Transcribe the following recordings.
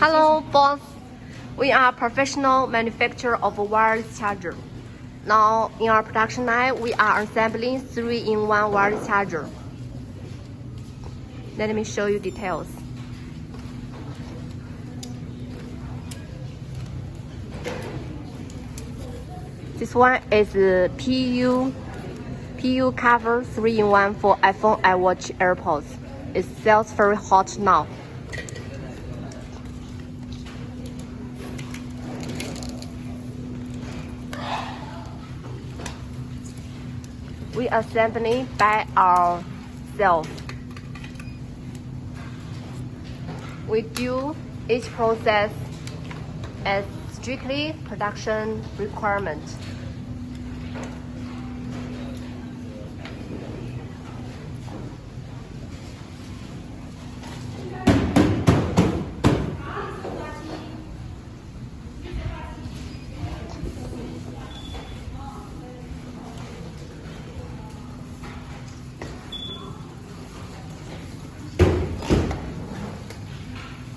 Hello, boss. We are professional manufacturer of wireless charger. Now, in our production line, we are assembling 3-in-1 wireless charger. Let me show you details. This one is PU cover 3-in-1 for iPhone, iWatch, AirPods. It sells very hot now. We assembly by ourselves. We do each process as strictly production requirement.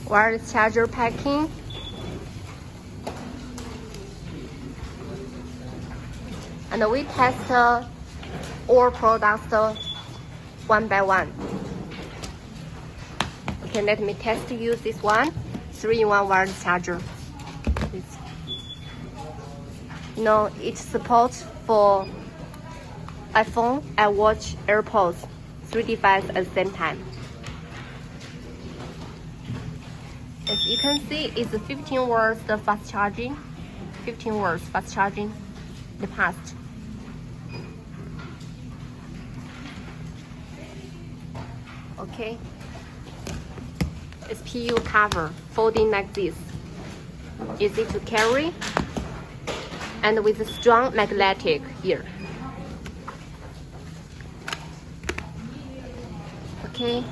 Wireless charger packing. And we test all products one by one. Okay, let me test you this one. 3-in-1 wireless charger. It supports for iPhone, iWatch, AirPods, 3 devices at the same time. As you can see, it's 15 watts fast charging. 15 watts fast charging. The past. Okay. It's PU cover, folding like this. Easy to carry, and with a strong magnetic ear. Okay.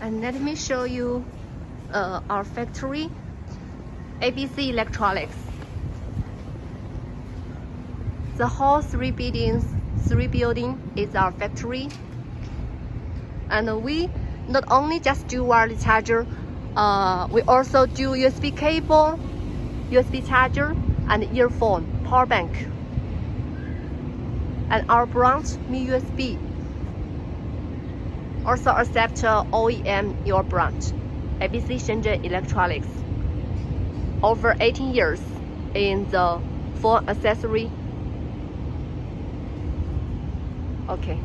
And let me show you our factory, ABC Electronics. The whole three building is our factory. And we not only just do wireless charger, we also do USB cable, USB charger, and earphone, power bank. And our branch, MIUSB, also accept OEM your branch, ABC Shenzhen Electronics. Over 18 years in the phone accessory. Okay.